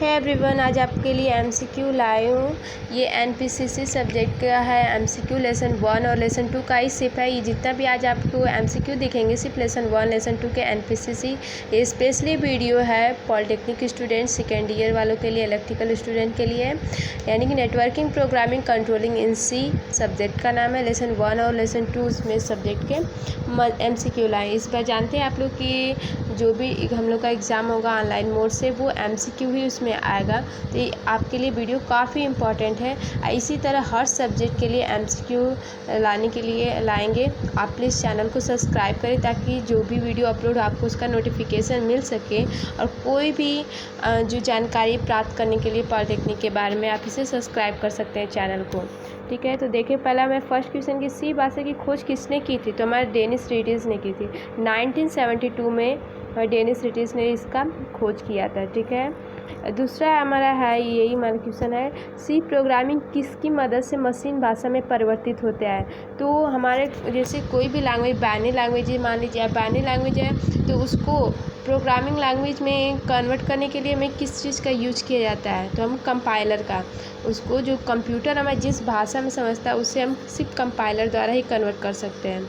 है एवरीवन, आज आपके लिए एमसीक्यू लाई हूँ। ये एनपीसीसी सब्जेक्ट का है। एमसीक्यू लेसन 1 और लेसन 2 का ही सिर्फ है। ये जितना भी आज आपको एमसीक्यू दिखेंगे सिर्फ लेसन 1 लेसन 2 के एनपीसीसी। ये स्पेशली वीडियो है पॉलिटेक्निक स्टूडेंट, सेकेंड ईयर वालों के लिए, इलेक्ट्रिकल स्टूडेंट के लिए, यानी कि नेटवर्किंग प्रोग्रामिंग कंट्रोलिंग इन सी सब्जेक्ट का नाम है। लेसन 1 और लेसन 2 उसमें सब्जेक्ट के एमसीक्यू लाए। इस बार जानते हैं आप लोग कि जो भी हम लोग का एग्ज़ाम होगा ऑनलाइन मोड से, वो एमसीक्यू ही उसमें आएगा। तो ये आपके लिए वीडियो काफ़ी इम्पॉर्टेंट है। इसी तरह हर सब्जेक्ट के लिए एमसीक्यू लाने के लिए लाएंगे। आप प्लीज़ चैनल को सब्सक्राइब करें ताकि जो भी वीडियो अपलोड आपको उसका नोटिफिकेशन मिल सके, और कोई भी जो जानकारी प्राप्त करने के लिए पॉलिटेक्निक के बारे में आप इसे सब्सक्राइब कर सकते हैं चैनल को। ठीक है, तो देखिए पहला मैं फर्स्ट क्वेश्चन की सी भाषा की खोज किसने की थी, तो हमारे डेनिस रिटिस ने की थी। 1972 में डेनिस रिटिस ने इसका खोज किया था। ठीक है, दूसरा हमारा है, यही हमारा क्वेश्चन है, सी प्रोग्रामिंग किसकी मदद से मशीन भाषा में परिवर्तित होता है। तो हमारे जैसे कोई भी लैंग्वेज, बाइनरी लैंग्वेज मान लीजिए, बाइनरी लैंग्वेज है तो उसको प्रोग्रामिंग लैंग्वेज में कन्वर्ट करने के लिए हमें किस चीज़ का यूज किया जाता है, तो हम कंपाइलर का। उसको जो कंप्यूटर हमें जिस भाषा में समझता है उससे हम सिर्फ कंपाइलर द्वारा ही कन्वर्ट कर सकते हैं।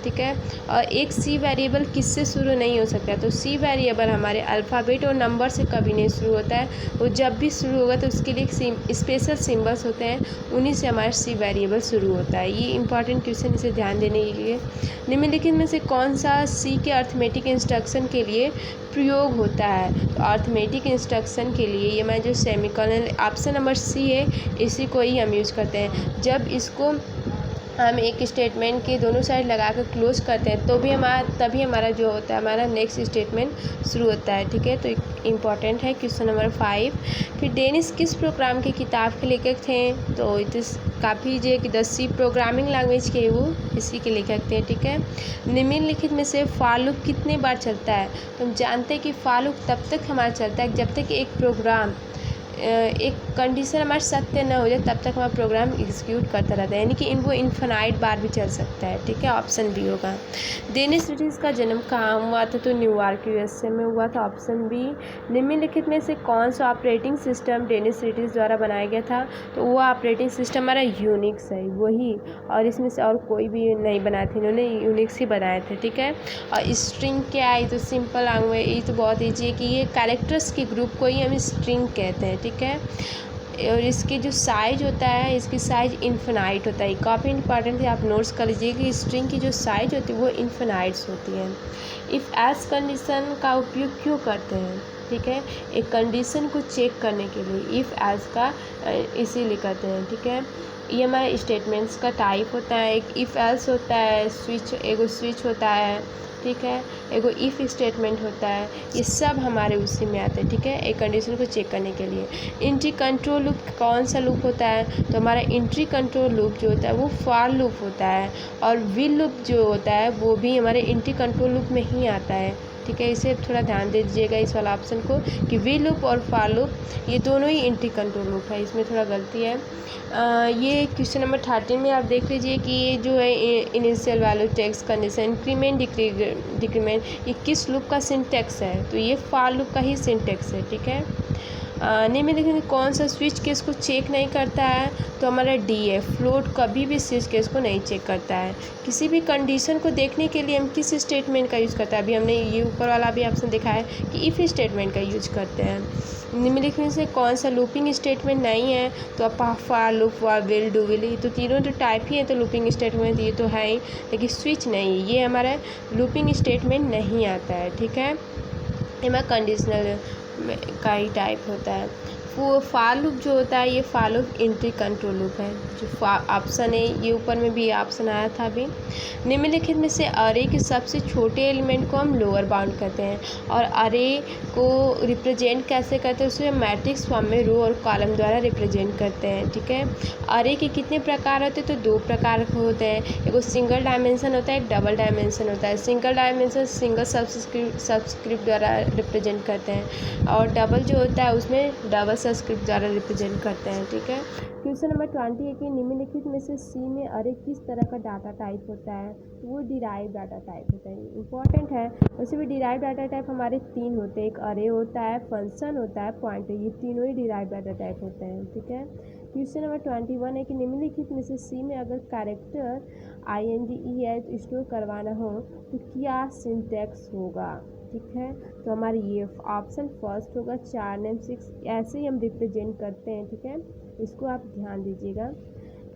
ठीक है, और एक सी वेरिएबल किससे शुरू नहीं हो सकता है, तो सी वेरिएबल हमारे अल्फ़ाबेट और नंबर से कभी नहीं शुरू होता है। वो जब भी शुरू होगा तो उसके लिए स्पेशल सिंबल्स होते हैं, उन्हीं से हमारा सी वेरिएबल शुरू होता है। ये इंपॉर्टेंट क्वेश्चन, इसे ध्यान देने के लिए। निम्नलिखित में से कौन सा सी के अर्थमेटिक इंस्ट्रक्शन के लिए प्रयोग होता है, तो अर्थमेटिक इंस्ट्रक्शन के लिए ये मैं जो सेमीकोलन, ऑप्शन नंबर सी है, इसी को ही हम यूज़ करते हैं। जब इसको हम एक स्टेटमेंट के दोनों साइड लगा कर क्लोज करते हैं तो भी तभी हमारा जो होता है, हमारा नेक्स्ट स्टेटमेंट शुरू होता है। ठीक है, तो इम्पॉर्टेंट है क्वेश्चन नंबर 5। फिर डेनिस किस प्रोग्राम की किताब के लेखक थे, तो इस काफ़ी जो कि द सी प्रोग्रामिंग लैंग्वेज के वो इसी के लेखक थे। ठीक है, निम्नलिखित में से फॉर लूप कितने बार चलता है, तो हम जानते हैं कि फॉर लूप तब तक हमारा चलता है जब तक एक प्रोग्राम एक कंडीशन हमारे सत्य न हो जाए, तब तक हमारा प्रोग्राम एग्जीक्यूट करता रहता है, यानी कि वो इन्फिनाइट बार भी चल सकता है। ठीक है, ऑप्शन बी होगा। डेनिस रिटिस का जन्म कहाँ हुआ था, तो न्यूयॉर्क यूएसए में हुआ था, ऑप्शन बी। निम्नलिखित में से कौन सा ऑपरेटिंग सिस्टम डेनिस रिटिस द्वारा बनाया गया था, तो वो ऑपरेटिंग सिस्टम हमारा यूनिक्स है, वही, और इसमें से और कोई भी नहीं बनाए थे, इन्होंने यूनिक्स ही बनाए थे। ठीक है, और स्ट्रिंग क्या है, तो सिंपल लैंग्वेज, ये तो बहुत ईजी है कि ये कैरेक्टर्स के ग्रुप को ही हम स्ट्रिंग कहते हैं। ठीक है, और इसकी जो साइज होता है, इसकी साइज इन्फिनाइट होता है। काफ़ी इंपॉर्टेंट है, आप नोट्स कर लीजिए कि स्ट्रिंग की जो साइज होती है वो इन्फिनाइट्स होती है। इफ़ एल्स कंडीशन का उपयोग क्यों करते हैं, ठीक है, एक कंडीशन को चेक करने के लिए इफ़ एल्स का इसीलिए करते हैं। ठीक है, ये हमारे स्टेटमेंट्स का टाइप होता है। एक इफ़ एल्स होता है, स्विच होता है। ठीक है, एगो इफ़ स्टेटमेंट होता है, ये सब हमारे उसी में आते हैं। ठीक है, एक कंडीशन को चेक करने के लिए। इंट्री कंट्रोल लूप कौन सा लूप होता है, तो हमारा इंट्री कंट्रोल लूप जो होता है वो फॉर लूप होता है, और व्हिल लूप जो होता है वो भी हमारे इंट्री कंट्रोल लूप में ही आता है। ठीक है, इसे थोड़ा ध्यान दे दीजिएगा इस वाला ऑप्शन को, कि व्हिल लूप और फॉर लूप ये दोनों ही इंट्री कंट्रोल लूप है, इसमें थोड़ा गलती है। ये क्वेश्चन नंबर 13 में आप देख लीजिए कि ये जो है initial value text condition, increment decrement, ये किस लूप का सिंटेक्स है, तो ये फॉर लूप का ही सिंटेक्स है। ठीक है, निम्नलिखित में कौन सा स्विच केस को चेक नहीं करता है, तो हमारा डी है, फ्लोट कभी भी स्विच केस को नहीं चेक करता है। किसी भी कंडीशन को देखने के लिए हम किस स्टेटमेंट का यूज़ करते हैं, अभी हमने ये ऊपर वाला भी ऑप्शन देखा है कि इफ़ स्टेटमेंट का यूज करते हैं। निम्नलिखित में से कौन सा लूपिंग स्टेटमेंट नहीं है, तो for loop, for will, do will, तो तीनों तो टाइप ही है, तो लूपिंग स्टेटमेंट ये तो है ही, लेकिन स्विच नहीं है, ये हमारा लूपिंग स्टेटमेंट नहीं आता है। ठीक है, ये हमारा कंडीशनल का ही टाइप होता है। वो फॉर लूप जो होता है, ये for loop entry control loop है, जो ऑप्शन है, ये ऊपर में भी ऑप्शन आया था अभी। निम्नलिखित में से अरे के सबसे छोटे एलिमेंट को हम लोअर बाउंड कहते हैं, और अरे को रिप्रेजेंट कैसे करते हैं, उसे मैट्रिक्स फॉर्म में रो और कॉलम द्वारा रिप्रेजेंट करते हैं। ठीक है, अरे के कितने प्रकार होते हैं, तो 2 प्रकार के होते हैं, एक सिंगल डायमेंशन होता है, एक डबल डायमेंशन होता है। सिंगल डायमेंशन सिंगल सबस्क्रिप्ट द्वारा रिप्रेजेंट करते हैं, और डबल जो होता है उसमें डबल सा स्क्रिप्ट द्वारा रिप्रेजेंट करते हैं। ठीक है, क्वेश्चन नंबर 20 है कि निम्नलिखित में से सी में अरे किस तरह का डाटा टाइप होता है? वो डिराइव डाटा टाइप होता है, इंपॉर्टेंट है। वैसे भी डिराइव डाटा टाइप हमारे 3 होते हैं, एक अरे होता है, फंक्शन होता है, पॉइंटर, ये तीनों ही डिराइव डाटा टाइप होते हैं। ठीक है, क्वेश्चन नंबर 21 है कि निम्नलिखित में से सी में अगर कैरेक्टर ING स्टोर करवाना हो तो क्या सिंटैक्स होगा? ठीक है, तो हमारी ये ऑप्शन फर्स्ट होगा, 4 नेम 6, ऐसे ही हम रिप्रेजेंट करते हैं। ठीक है, इसको आप ध्यान दीजिएगा।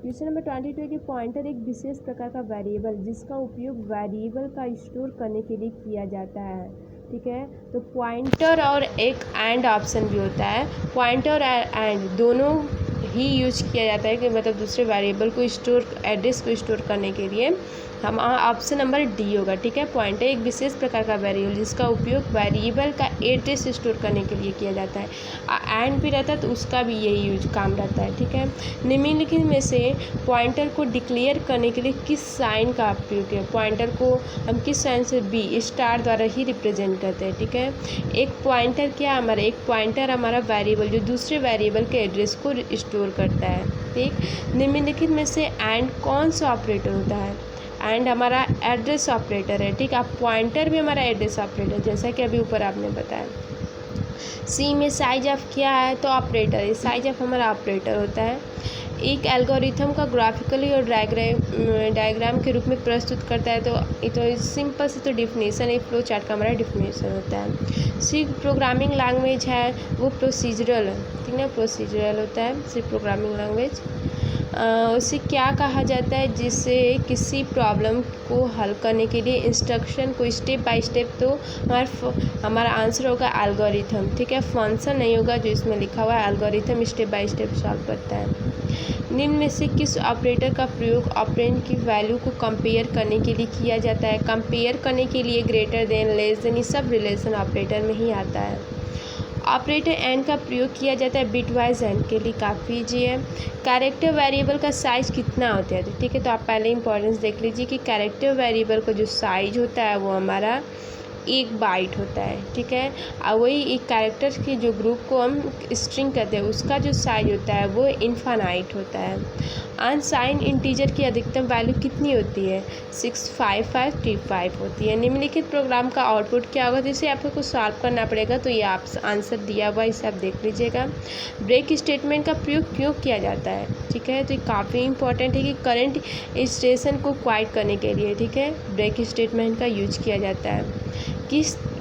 क्वेश्चन नंबर 22 है कि पॉइंटर एक विशेष प्रकार का वेरिएबल जिसका उपयोग वेरिएबल का स्टोर करने के लिए किया जाता है। ठीक है, तो पॉइंटर और एक एंड ऑप्शन भी होता है। पॉइंटर और एंड दोनों ही यूज किया जाता है कि मतलब दूसरे वेरिएबल को स्टोर, एड्रेस को स्टोर करने के लिए। हम ऑप्शन नंबर डी होगा। ठीक है, पॉइंटर एक विशेष प्रकार का वेरिएबल जिसका उपयोग वेरिएबल का एड्रेस स्टोर करने के लिए किया जाता है। एंड भी रहता है तो उसका भी यही यूज काम रहता है। ठीक है, निम्नलिखित में से पॉइंटर को डिक्लेयर करने के लिए किस साइन का उपयोग है? पॉइंटर को हम किस साइन से, बी स्टार द्वारा ही रिप्रेजेंट करते हैं। ठीक है, एक पॉइंटर क्या हमारा, एक पॉइंटर हमारा वेरिएबल जो दूसरे वेरिएबल के एड्रेस को स्टोर करता है। ठीक, निम्नलिखित में से एंड कौन सा ऑपरेटर होता है? एंड हमारा एड्रेस ऑपरेटर है। ठीक है, अब पॉइंटर भी हमारा एड्रेस ऑपरेटर, जैसा कि अभी ऊपर आपने बताया। सी में साइज ऑफ क्या है? तो ऑपरेटर है, साइज ऑफ हमारा ऑपरेटर होता है। एक एल्गोरिथम का ग्राफिकली और डायग्राम के रूप में प्रस्तुत करता है, तो सिंपल से तो डिफिनेशन, एक फ्लो चार्ट का हमारा डिफिनेशन होता है। सी प्रोग्रामिंग लैंग्वेज है, वो प्रोसीजरल है। ठीक है, प्रोसीजरल होता है सी प्रोग्रामिंग लैंग्वेज। उसे क्या कहा जाता है? जिससे किसी प्रॉब्लम को हल करने के लिए इंस्ट्रक्शन को स्टेप बाय स्टेप, तो हमारा आंसर होगा एल्गोरिथम। ठीक है, फंक्शन नहीं होगा जो इसमें लिखा हुआ है, algorithm step by step solve करता है। निम्न में से किस ऑपरेटर का प्रयोग ऑपरेंड की वैल्यू को कंपेयर करने के लिए किया जाता है? कंपेयर करने के लिए ग्रेटर देन, लेस देन, ये सब रिलेशन ऑपरेटर में ही आता है। ऑपरेटर एंड का प्रयोग किया जाता है बिटवाइज एंड के लिए, काफ़ी ईजी है। कैरेक्टर वेरिएबल का साइज कितना होता है? ठीक है, तो आप पहले इंपॉर्टेंस देख लीजिए कि कैरेक्टर वेरिएबल का जो साइज होता है वो हमारा 1 बाइट होता है। ठीक है, और वही एक कैरेक्टर की जो ग्रुप को हम स्ट्रिंग कहते हैं उसका जो साइज होता है वो इनफाइनाइट होता है। अनसाइंड इंटीजर की अधिकतम वैल्यू कितनी होती है? 65535 होती है। निम्नलिखित प्रोग्राम का आउटपुट क्या होगा? जैसे आपको कुछ सॉल्व करना पड़ेगा, तो ये आप आंसर दिया हुआ इसे आप देख लीजिएगा। ब्रेक स्टेटमेंट का प्रयोग क्यों किया जाता है? ठीक है, तो ये काफ़ी इंपॉर्टेंट है कि करंट स्टेशन को क्वाइट करने के लिए, ठीक है, ब्रेक स्टेटमेंट का यूज किया जाता है।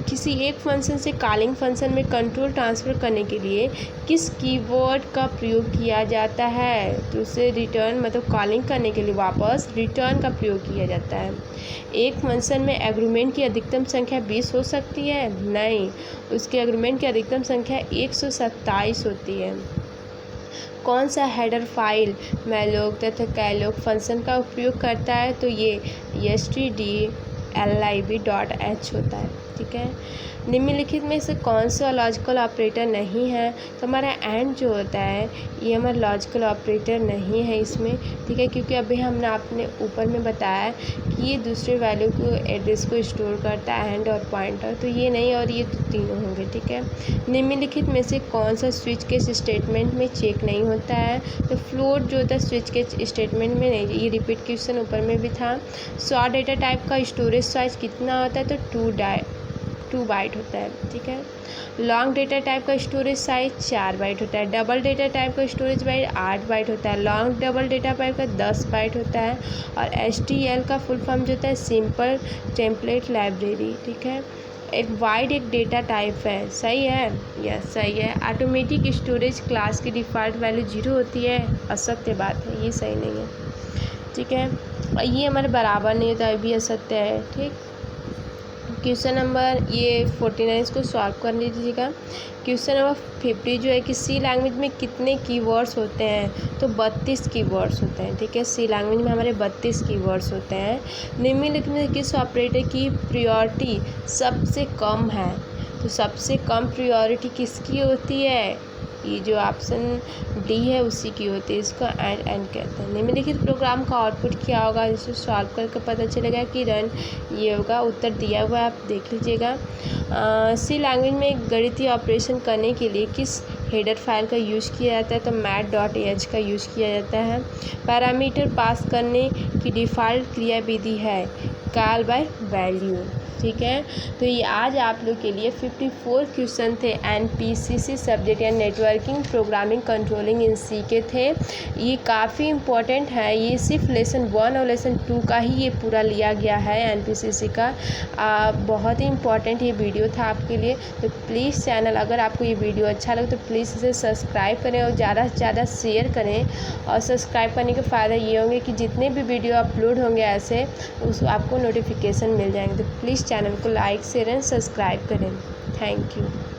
किसी एक फंक्शन से कॉलिंग फंक्शन में कंट्रोल ट्रांसफ़र करने के लिए किस कीवर्ड का प्रयोग किया जाता है? तो उसे रिटर्न, मतलब कॉलिंग करने के लिए वापस रिटर्न का प्रयोग किया जाता है। एक फंक्शन में एग्रीमेंट की अधिकतम संख्या 20 हो सकती है? नहीं, उसके एग्रीमेंट की अधिकतम संख्या 127 होती है। कौन सा हेडर फाइल मैलोक तथा कैलोक फंक्शन का उपयोग करता है? तो ये stdlib.h होता है। ठीक है, निम्नलिखित में से कौन सा लॉजिकल ऑपरेटर नहीं है? तो हमारा एंड जो होता है ये हमारा लॉजिकल ऑपरेटर नहीं है इसमें। ठीक है, क्योंकि अभी हमने आपने ऊपर में बताया कि ये दूसरे वैल्यू को, एड्रेस को स्टोर करता है, एंड और पॉइंटर, तो ये नहीं, और ये तो तीनों होंगे। ठीक है, निम्नलिखित में से कौन सा स्विच केस स्टेटमेंट में चेक नहीं होता है? तो फ्लोट जो होता है स्विच केस स्टेटमेंट में नहीं, ये रिपीट क्वेश्चन ऊपर में भी था। शॉर्ट डेटा टाइप का स्टोरेज साइज कितना होता है? तो 2 बाइट होता है। ठीक है, लॉन्ग डेटा टाइप का स्टोरेज साइज 4 बाइट होता है। डबल डेटा टाइप का स्टोरेज बाइट 8 बाइट होता है। लॉन्ग डबल डेटा टाइप का 10 बाइट होता है। और STL का फुल फॉर्म जो होता है सिंपल टेम्पलेट लाइब्रेरी। ठीक है, एक वाइड एक डेटा टाइप है, सही है? यस, सही है। ऑटोमेटिक स्टोरेज क्लास की डिफ़ॉल्ट वैल्यू 0 होती है, असत्य बात है, ये सही नहीं है। ठीक है, और ये हमारे बराबर नहीं होता, ये भी असत्य है। ठीक, क्वेश्चन नंबर ये 49 इसको सॉल्व कर लीजिएगा। क्वेश्चन नंबर 50 जो है कि सी लैंग्वेज में कितने कीवर्ड्स होते हैं? तो 32 कीवर्ड्स होते हैं। ठीक है, सी लैंग्वेज में हमारे 32 कीवर्ड्स होते हैं। निम्नलिखित में किस ऑपरेटर की प्रायोरिटी सबसे कम है? तो सबसे कम प्रायोरिटी किसकी होती है? ये जो ऑप्शन डी है उसी की होती है, इसको एंड कहते हैं। निम्नलिखित प्रोग्राम का आउटपुट क्या होगा? इसे सॉल्व करके पता चलेगा कि रन, ये होगा। उत्तर दिया हुआ है, आप देख लीजिएगा। सी लैंग्वेज में गणितीय ऑपरेशन करने के लिए किस हेडर फाइल का यूज़ किया जाता है तो math.ah का यूज़ किया जाता है। पैरामीटर पास करने की डिफ़ॉल्ट क्रियाविधि है कॉल बाय वैल्यू। ठीक है, तो ये आज आप लोग के लिए 54 क्वेश्चन थे एनपीसीसी सब्जेक्ट या नेटवर्किंग प्रोग्रामिंग कंट्रोलिंग इन सी के थे। ये काफ़ी इम्पोर्टेंट है, ये सिर्फ लेसन 1 और लेसन 2 का ही ये पूरा लिया गया है एनपीसीसी का। बहुत ही इम्पोर्टेंट ये वीडियो था आपके लिए। तो प्लीज़ चैनल, अगर आपको ये वीडियो अच्छा लगे तो प्लीज़ इसे सब्सक्राइब करें और ज़्यादा से ज़्यादा शेयर करें। और सब्सक्राइब करने के फ़ायदा ये होंगे कि जितने भी वीडियो अपलोड होंगे ऐसे उस आपको नोटिफिकेशन मिल जाएंगे। तो प्लीज़ चैनल को लाइक शेयर एंड सब्सक्राइब करें। Thank you.